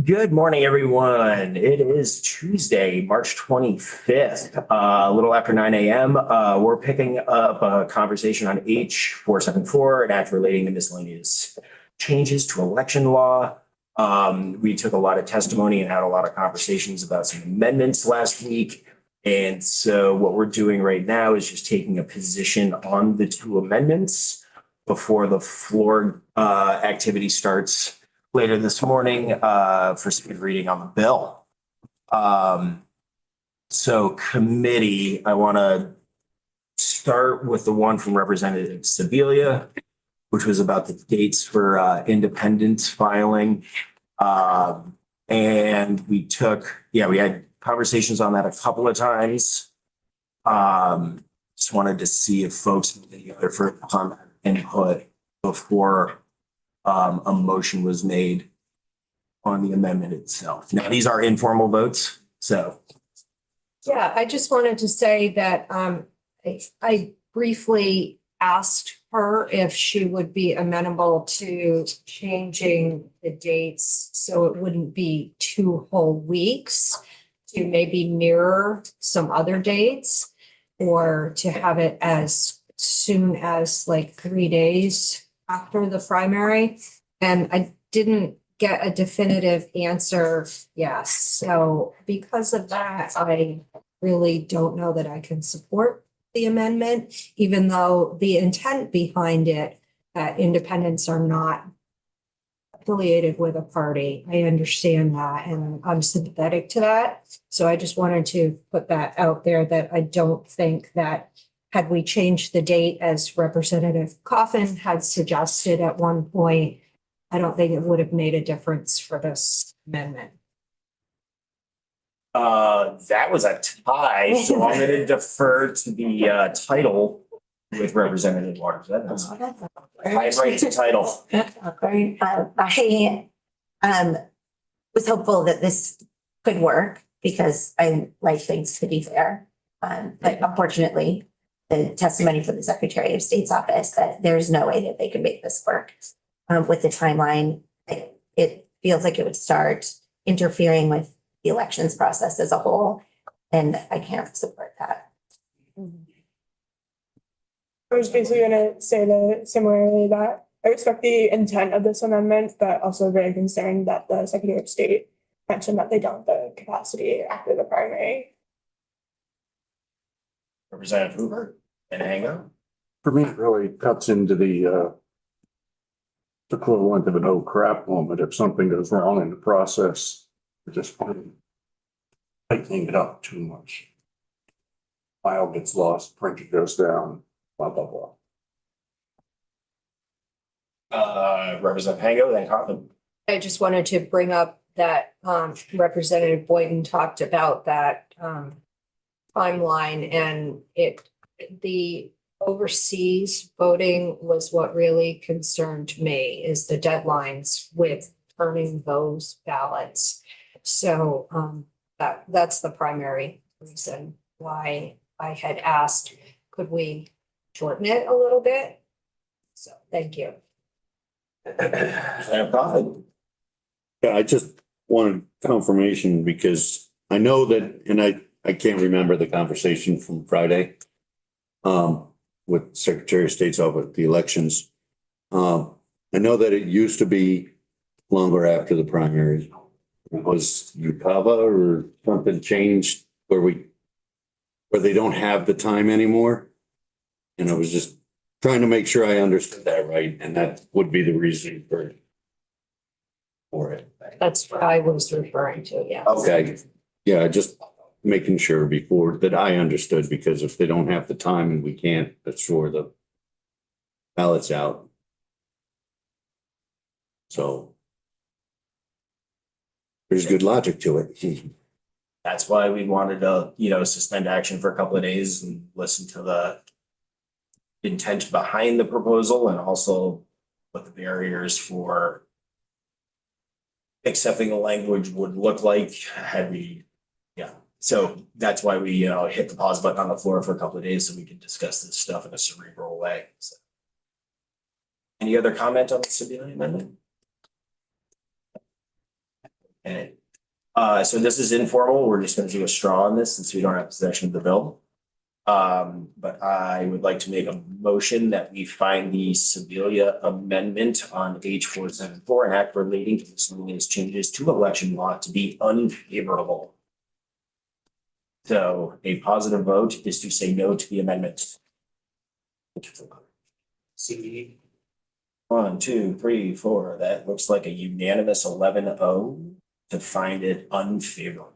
Good morning, everyone. It is Tuesday, March 25th, a little after 9 a.m. We're picking up a conversation on H474, an act relating to miscellaneous changes to election law. We took a lot of testimony and had a lot of conversations about some amendments last week. And so what we're doing right now is just taking a position on the two amendments before the floor activity starts later this morning for speed reading on the bill. So committee, I want to start with the one from Representative Sibilia, which was about the dates for independence filing. And we had conversations on that a couple of times. Just wanted to see if folks had any other further comment input before a motion was made on the amendment itself. Now, these are informal votes, so. Yeah, I just wanted to say that I briefly asked her if she would be amenable to changing the dates so it wouldn't be 2 whole weeks, to maybe mirror some other dates, or to have it as soon as like 3 days after the primary. And I didn't get a definitive answer. Yes. So because of that, I really don't know that I can support the amendment, even though the intent behind it, that independents are not affiliated with a party. I understand that and I'm sympathetic to that. So I just wanted to put that out there, that I don't think that had we changed the date as Representative Coffin had suggested at one point, I don't think it would have made a difference for this amendment. That was a tie, so I'm going to defer to the title with Representative Waters. That's I right to title. I was hopeful that this could work because I like things to be fair. But unfortunately, the testimony from the Secretary of State's office that there's no way that they could make this work with the timeline. It feels like it would start interfering with the elections process as a whole, and I can't support that. I was basically going to say that similarly, that I respect the intent of this amendment, but also very concerned that the Secretary of State mentioned that they don't have the capacity after the primary. Representative Hoover and Hango. For me, it really cuts into the equivalent of an oh crap moment if something goes wrong in the process. We're just tightening it up too much. File gets lost, printer goes down, blah, blah, blah. Representative Hango, then Coffin. I just wanted to bring up that Representative Boyden talked about that timeline, and the overseas voting was what really concerned me, is the deadlines with turning those ballots. So that's the primary reason why I had asked, could we shorten it a little bit? So thank you. Representative Coffin. Yeah, I just wanted confirmation because I know that, and I can't remember the conversation from Friday with Secretary of State's office, the elections. I know that it used to be longer after the primaries. Was UCAVA or something changed where they don't have the time anymore? And I was just trying to make sure I understood that right, and that would be the reason for it. That's what I was referring to, yeah. Okay, yeah, just making sure before that I understood, because if they don't have the time and we can't assure the ballots out. So there's good logic to it. That's why we wanted to, suspend action for a couple of days and listen to the intent behind the proposal and also what the barriers for accepting the language would look like had we, So that's why we, hit the pause button on the floor for a couple of days so we can discuss this stuff in a cerebral way. So. Any other comment on the Sebelian amendment? Okay. So this is informal. We're just gonna do a straw on this since we don't have possession of the bill. But I would like to make a motion that we find the Sebelia amendment on H 474, an act relating to miscellaneous changes to election law, to be unfavorable. So a positive vote is to say no to the amendment. See. 1, 2, 3, 4. That looks like a unanimous 11-0 to find it unfavorable.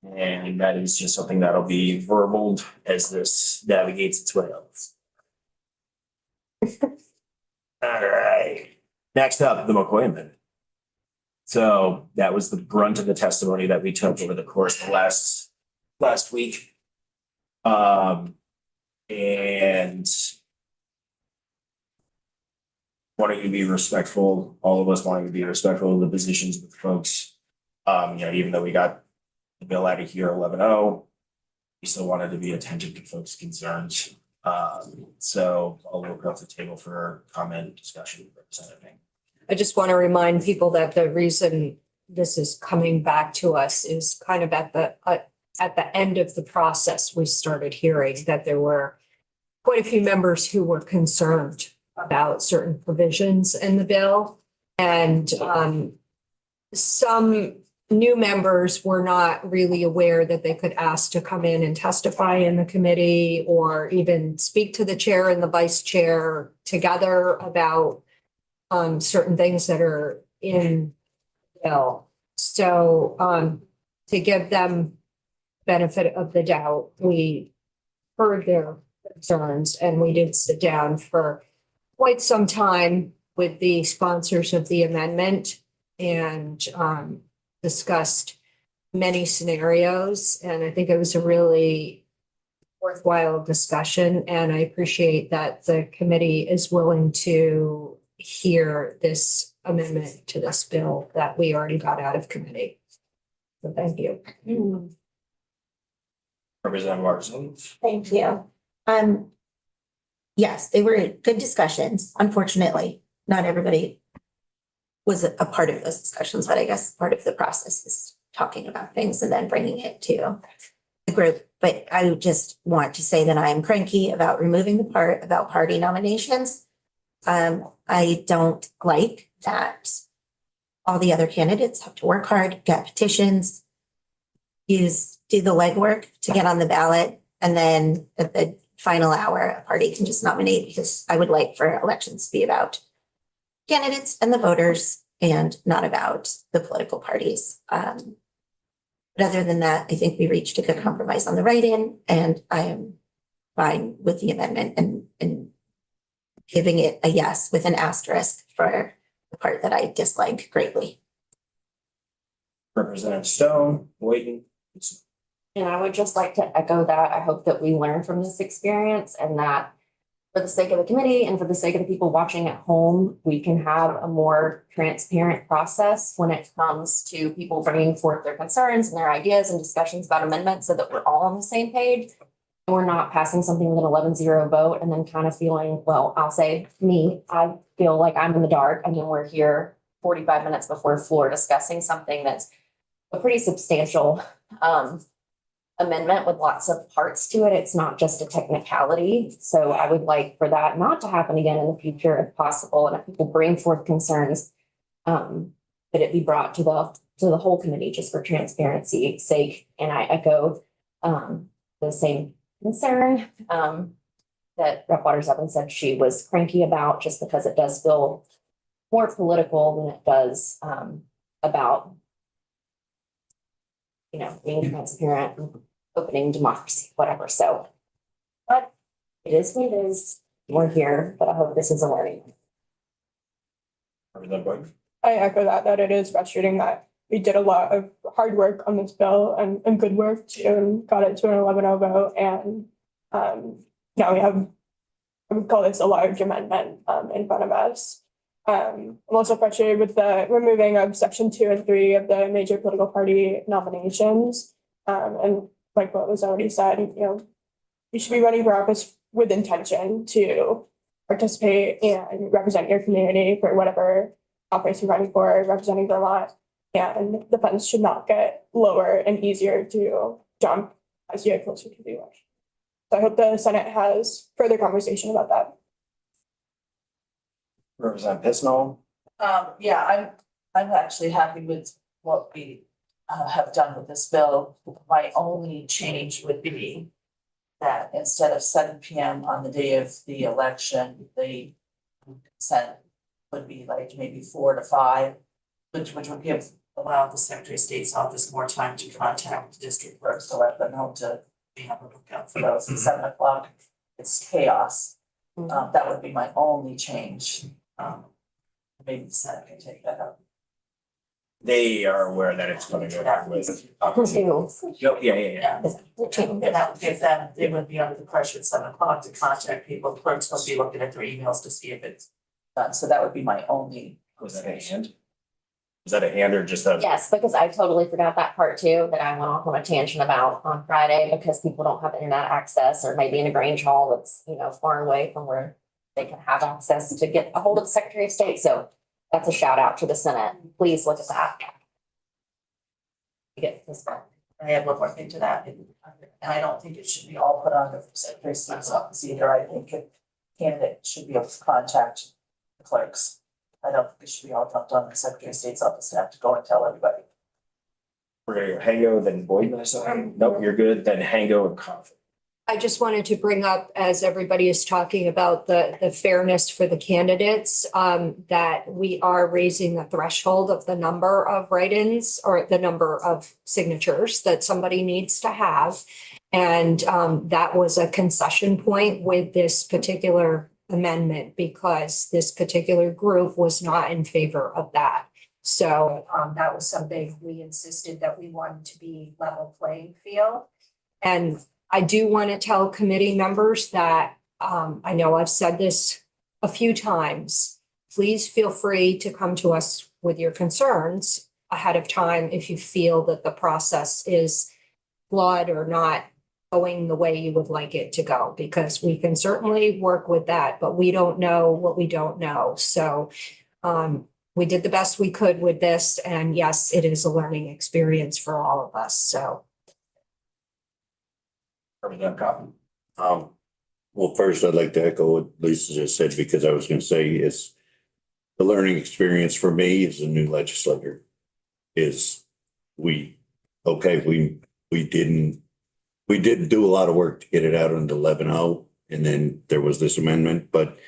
And that is just something that'll be verbaled as this navigates its way up. All right, next up, the McCoy amendment. So that was the brunt of the testimony that we took over the course of the last week. And wanting to be respectful, all of us wanting to be respectful of the positions with folks. Even though we got the bill out of here 11-0, we still wanted to be attentive to folks' concerns. So I'll open up the table for comment, discussion, representative. I just want to remind people that the reason this is coming back to us is kind of at the end of the process. We started hearing that there were quite a few members who were concerned about certain provisions in the bill. And some new members were not really aware that they could ask to come in and testify in the committee or even speak to the chair and the vice chair together about certain things that are in the bill. So to give them benefit of the doubt, we heard their concerns and we did sit down for quite some time with the sponsors of the amendment and discussed many scenarios. And I think it was a really worthwhile discussion. And I appreciate that the committee is willing to hear this amendment to this bill that we already got out of committee. So thank you. Representative Larson. Thank you. Yes, they were good discussions. Unfortunately, not everybody was a part of those discussions, but I guess part of the process is talking about things and then bringing it to the group. But I just want to say that I am cranky about removing the part about party nominations. I don't like that all the other candidates have to work hard, get petitions, do the legwork to get on the ballot, and then at the final hour, a party can just nominate, because I would like for elections to be about candidates and the voters and not about the political parties. But other than that, I think we reached a good compromise on the write-in, and I am fine with the amendment and giving it a yes with an asterisk for the part that I dislike greatly. Representative Stone, Boyden. And I would just like to echo that. I hope that we learn from this experience and that for the sake of the committee and for the sake of the people watching at home, we can have a more transparent process when it comes to people bringing forth their concerns and their ideas and discussions about amendments so that we're all on the same page. And we're not passing something with an 11-0 vote and then kind of feeling, well, I'll say me, I feel like I'm in the dark. And then we're here 45 minutes before floor discussing something that's a pretty substantial amendment with lots of parts to it. It's not just a technicality. So I would like for that not to happen again in the future if possible. And if people bring forth concerns, that it be brought to the whole committee just for transparency's sake. And I echo the same concern that Rep. Waters Evans said she was cranky about, just because it does feel more political than it does about being transparent and opening democracy, whatever. So, but it is what it is. We're here, but I hope this is a learning. Representative Boyden. I echo that it is frustrating that we did a lot of hard work on this bill and good work too, and got it to an 11-0 vote. And now we have, I would call this a large amendment in front of us. I'm also frustrated with the removing of section 2 and 3 of the major political party nominations. And like what was already said, you should be running for office with intention to participate and represent your community for whatever office you're running for, representing Vermont. And the funds should not get lower and easier to jump as you get closer to the election. So I hope the Senate has further conversation about that. Representative Pisnell. Yeah, I'm actually happy with what we have done with this bill. My only change would be that instead of 7 PM on the day of the election, the consent would be like maybe 4 to 5, which would allow the Secretary of State's office more time to contact the district clerks to let them know to be on the lookout for those at 7 o'clock. It's chaos. That would be my only change. Maybe the Senate can take that up. They are aware that it's going to go back with. Two. Yep, yeah. And that would give them, they would be under the pressure at 7 o'clock to contact people, clerks will be looking at their emails to see if it's done, so that would be my only. Was that a hand? Was that a hand or just a? Yes, because I totally forgot that part too, that I went off on a tangent about on Friday, because people don't have internet access or maybe in a Grange Hall that's, far away from where they can have access to get a hold of the Secretary of State. So that's a shout out to the Senate. Please look at that. Get this back. I have one more thing to that, and I don't think it should be all put on the Secretary of State's office either. I think a candidate should be able to contact the clerks. I don't think it should be all dumped on the Secretary of State's office to have to go and tell everybody. We're gonna go Hango, then Boyd, nope, you're good, then Hango and Coffin. I just wanted to bring up, as everybody is talking about the fairness for the candidates, that we are raising the threshold of the number of write-ins or the number of signatures that somebody needs to have. And that was a concession point with this particular amendment because this particular group was not in favor of that. So that was something we insisted that we wanted to be level playing field. And I do want to tell committee members that I know I've said this a few times. Please feel free to come to us with your concerns ahead of time if you feel that the process is flawed or not going the way you would like it to go, because we can certainly work with that, but we don't know what we don't know. So we did the best we could with this. And yes, it is a learning experience for all of us. So. Representative Coffin. Well, first, I'd like to echo what Lisa just said, because I was gonna say it's the learning experience for me as a new legislator is we did do a lot of work to get it out under 11-0, and then there was this amendment, but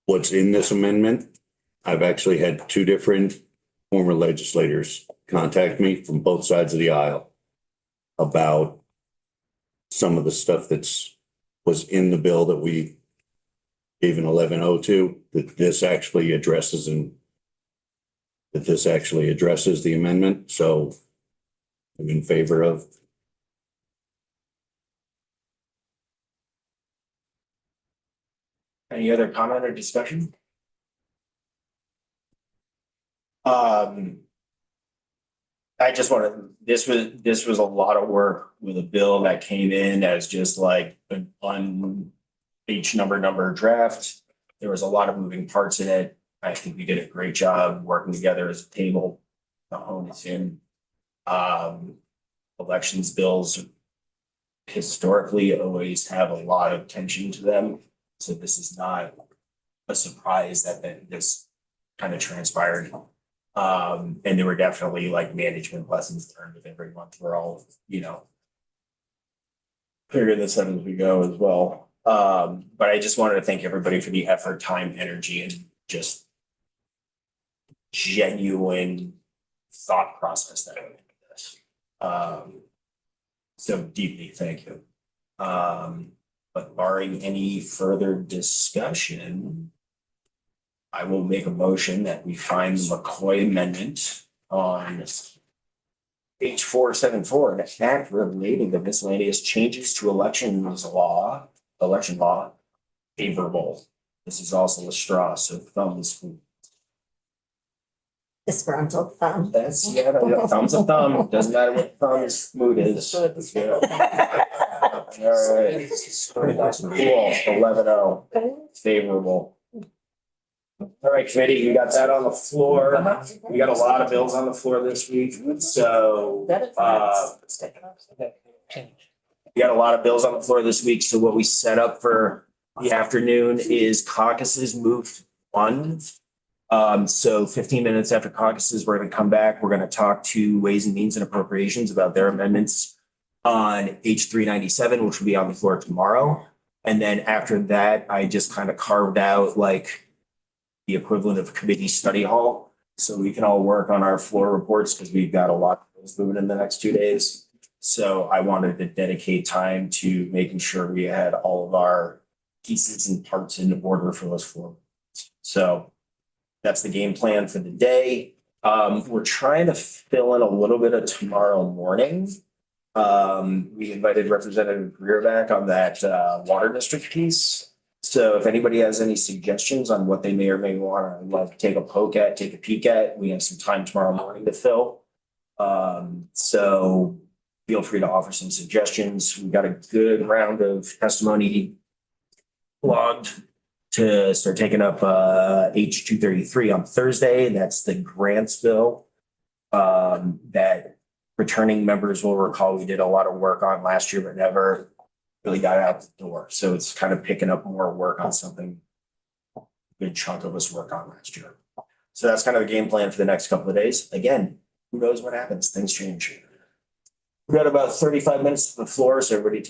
what's in this amendment, I've actually had 2 different former legislators contact me from both sides of the aisle about some of the stuff was in the bill that we gave an 11-0 to, that this actually addresses the amendment. So I'm in favor of. Any other comment or discussion? I just wanted, this was a lot of work with a bill that came in as just like an each number draft. There was a lot of moving parts in it. I think we did a great job working together as a table to hone it in. Elections bills historically always have a lot of tension to them. So this is not a surprise that this kind of transpired. And there were definitely like management lessons learned with every month. We're all, figuring this out as we go as well. But I just wanted to thank everybody for the effort, time, energy, and just genuine thought process that went into this. So deeply thank you. But barring any further discussion, I will make a motion that we find the McCoy amendment on page 474, an act relating to miscellaneous changes to election law, favorable. This is also a straw, so thumbs. disgruntled thumb. That's, yeah, thumbs up thumb, doesn't matter what thumb's mood is. Yeah. All right. Cool, 11-0, favorable. All right, committee, you got that on the floor. We got a lot of bills on the floor this week, so, we got a lot of bills on the floor this week, so what we set up for the afternoon is caucuses moved one. So 15 minutes after caucuses, we're gonna come back, we're gonna talk to Ways and Means and Appropriations about their amendments on H 397, which will be on the floor tomorrow. And then after that, I just kind of carved out like the equivalent of committee study hall. So we can all work on our floor reports because we've got a lot of things moving in the next 2 days. So I wanted to dedicate time to making sure we had all of our pieces and parts in order for those floor. So that's the game plan for the day. We're trying to fill in a little bit of tomorrow morning. We invited Representative Greer back on that water district piece. So if anybody has any suggestions on what they may or may want to like take a poke at, take a peek at, we have some time tomorrow morning to fill. So feel free to offer some suggestions. We've got a good round of testimony logged to start taking up H 233 on Thursday. That's the grants bill that returning members will recall we did a lot of work on last year, but never really got out the door. So it's kind of picking up more work on something a good chunk of us worked on last year. So that's kind of the game plan for the next couple of days. Again, who knows what happens? Things change. We've got about 35 minutes to the floor, so everybody